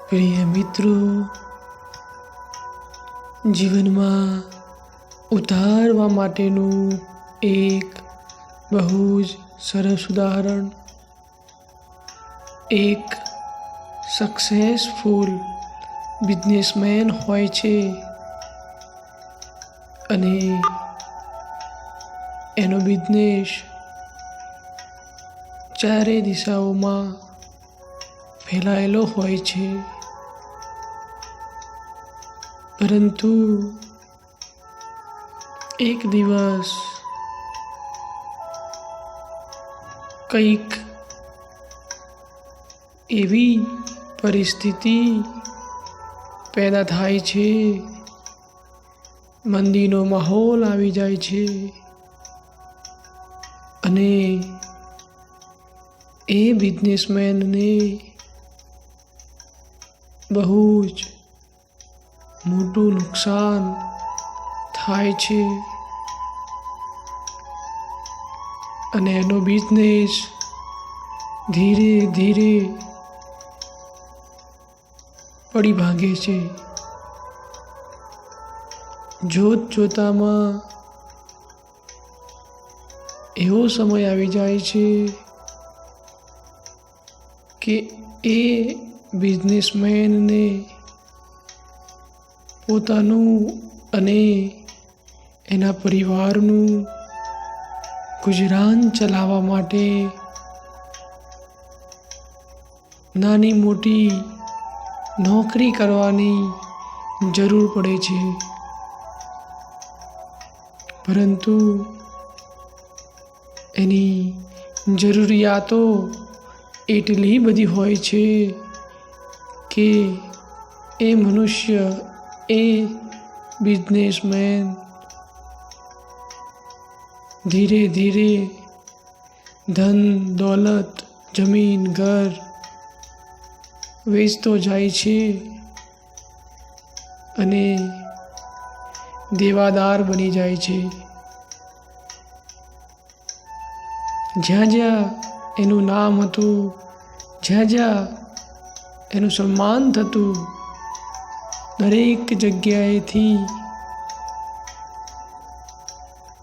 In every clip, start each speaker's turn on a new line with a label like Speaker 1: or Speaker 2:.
Speaker 1: પ્રિય મિત્રો, જીવનમાં ઉતારવા માટેનું એક બહુ જ સરસ ઉદાહરણ એક સક્સેસફુલ બિઝનેસમેન હોય છે અને એનો બિઝનેસ ચારે દિશાઓમાં ફેલાયેલો હોય છે, પરંતુ એક દિવસ કંઈક એવી પરિસ્થિતિ પેદા થાય છે, મંદીનો માહોલ આવી જાય છે અને એ બિઝનેસમેનને બહુ જ મોટું નુકસાન થાય છે અને એનો બિઝનેસ ધીરે ધીરે પડી ભાંગે છે. જોતામાં એવો સમય આવી જાય છે કે એ બિઝનેસમેનને પોતાનું અને એના પરિવારનું ગુજરાન ચલાવવા માટે નાની મોટી નોકરી કરવાની જરૂર પડે છે, પરંતુ એની જરૂરિયાતો એટલી બધી હોય છે કે એ મનુષ્ય, એ બિઝનેસમેન ધીરે ધીરે ધન દોલત, જમીન, ઘર વેચતો જાય છે અને દેવાદાર બની જાય છે. જ્યાં જ્યાં એનું નામ હતું, જ્યાં જ્યાં એનું સન્માન થતું, દરેક જગ્યાએથી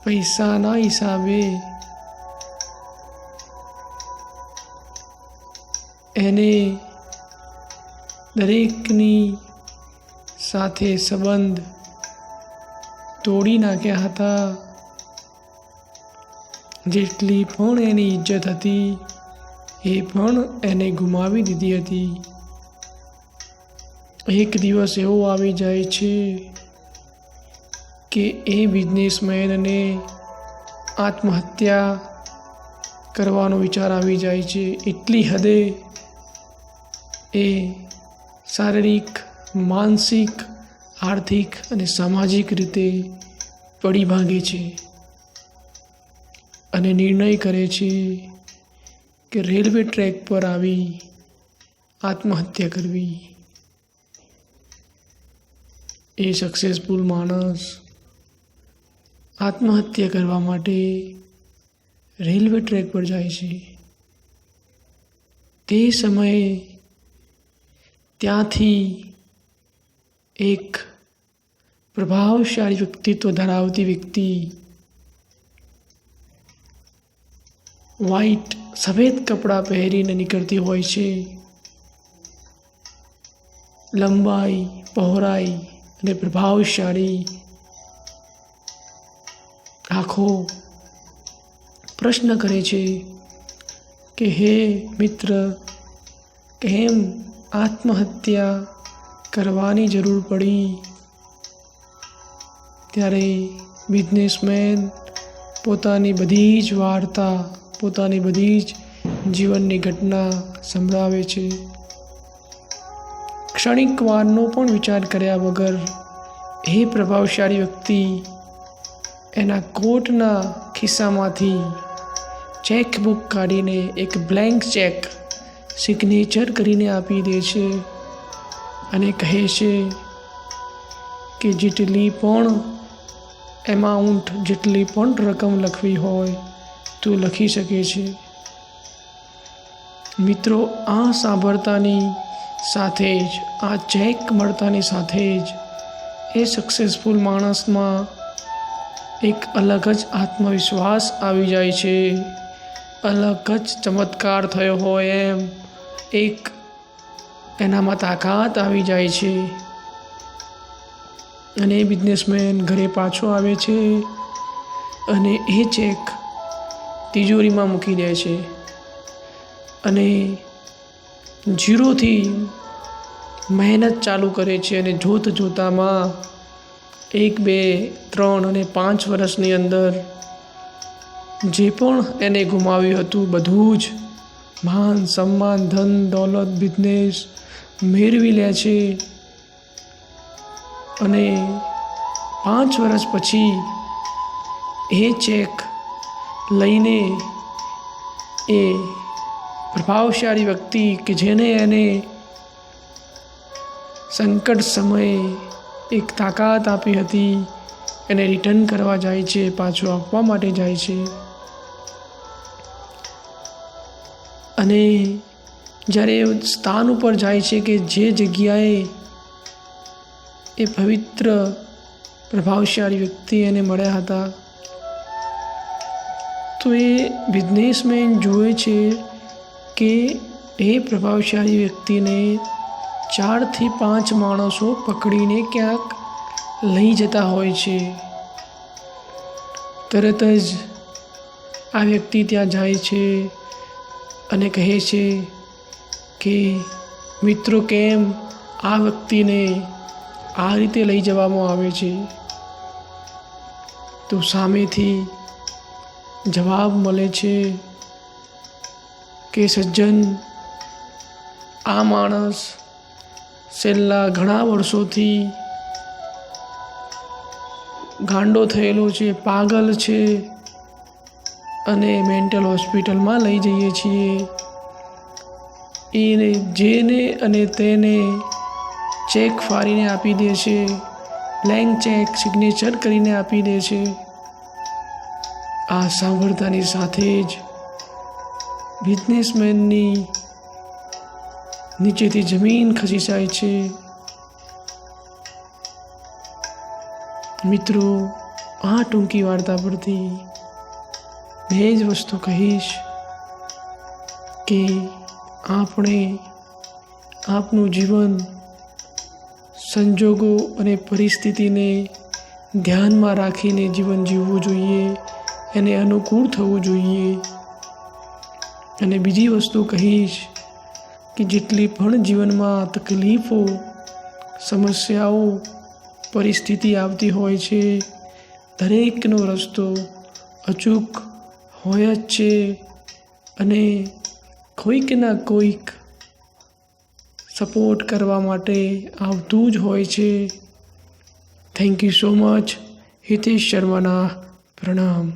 Speaker 1: પૈસાના હિસાબે એને દરેકની સાથે સંબંધ તોડી નાખ્યા હતા. જેટલી પણ એની ઇજ્જત હતી એ પણ એને ગુમાવી દીધી હતી. એક દિવસ એવો આવી જાય છે કે એ બિઝનેસમેનને આત્મહત્યા કરવાનો વિચાર આવી જાય છે. એટલી હદે એ શારીરિક, માનસિક, આર્થિક અને સામાજિક રીતે પડી ભાંગે છે અને નિર્ણય કરે છે કે રેલવે ટ્રેક પર આવી આત્મહત્યા કરવી. એ સક્સેસફુલ માણસ આત્મહત્યા કરવા માટે રેલવે ટ્રેક પર જાય છે. તે સમયે ત્યાંથી એક પ્રભાવશાળી વ્યક્તિત્વ ધરાવતી વ્યક્તિ સફેદ કપડાં પહેરીને નીકળતી હોય છે. લંબાઈ, પહોળાઈ અને પ્રભાવશાળી આંખો પ્રશ્ન કરે છે કે હે મિત્ર, કેમ આત્મહત્યા કરવાની જરૂર પડી? ત્યારે બિઝનેસમેન પોતાની બધી જ વાર્તા, પોતાની બધી જ જીવનની ઘટના સંભળાવે છે. ક્ષણિક વારનો પણ વિચાર કર્યા વગર એ પ્રભાવશાળી વ્યક્તિ એના કોટના ખિસ્સામાંથી ચેકબુક કાઢીને એક બ્લેન્ક ચેક સિગ્નેચર કરીને આપી દે છે અને કહે છે કે જેટલી પણ એમાઉન્ટ, જેટલી પણ રકમ લખવી હોય તું લખી શકે છે. મિત્રો, આ સાંભળતાની સાથે જ આ ચેક મળતાની સાથે જ એ સક્સેસફુલ માણસમાં એક અલગ જ આત્મવિશ્વાસ આવી જાય છે, અલગ જ ચમત્કાર થયો હોય એમ એક એનામાં તાકાત આવી જાય છે અને એ બિઝનેસમેન ઘરે પાછો આવે છે અને એ ચેક તિજોરીમાં મૂકી દે છે અને ઝીરોથી મહેનત ચાલુ કરે છે અને જોતામાં 1, 2, 3 અને 5 વર્ષની અંદર જે પણ એને ગુમાવ્યું હતું બધું જ માન સન્માન ધન દોલત બિઝનેસ મેળવી લે છે અને 5 વર્ષ પછી એ ચેક લઈને એ પ્રભાવશાળી વ્યક્તિ કે જેને એને સંકટ સમયે એક તાકાત આપી હતી એને રિટર્ન કરવા જાય છે, પાછું આપવા માટે જાય છે અને જ્યારે સ્થાન ઉપર જાય છે કે જે જગ્યાએ એ પવિત્ર પ્રભાવશાળી વ્યક્તિ એને મળ્યા હતા, તો એ બિઝનેસમેન જુએ છે કે એ પ્રભાવશાળી વ્યક્તિને 4 થી 5 માણસો પકડીને ક્યાંક લઈ જતા હોય છે. તરત જ આ વ્યક્તિ ત્યાં જાય છે અને કહે છે કે મિત્રો કેમ આ વ્યક્તિને આ રીતે લઈ જવામાં આવે છે? તો સામેથી જવાબ મળે છે કે સજ્જન, આ માણસ છેલ્લા ઘણા વર્ષોથી ગાંડો થયેલો છે, પાગલ છે અને મેન્ટલ હોસ્પિટલમાં લઈ જઈએ છીએ. એને જેને અને તેને ચેક ફાડીને આપી દે છે, બ્લેન્ક ચેક સિગ્નેચર કરીને આપી દે છે. આ સાંભળતાની સાથે જ બિઝનેસમેનની નીચેથી જમીન ખસી જાય છે. મિત્રો, આ ટૂંકી વાર્તા પરથી બે જ વસ્તુ કહીશ કે આપણે આપનું જીવન સંજોગો અને પરિસ્થિતિને ધ્યાનમાં રાખીને જીવન જીવવું જોઈએ, એને અનુકૂળ થવું જોઈએ. અને બીજી વસ્તુ કહીશ કે જેટલી પણ જીવનમાં તકલીફો, સમસ્યાઓ, પરિસ્થિતિ આવતી હોય છે, દરેકનો રસ્તો અચૂક હોય જ છે અને કોઈકના કોઈક સપોર્ટ કરવા માટે આવતું જ હોય છે. Thank you so much. Hitesh શર્માના પ્રણામ.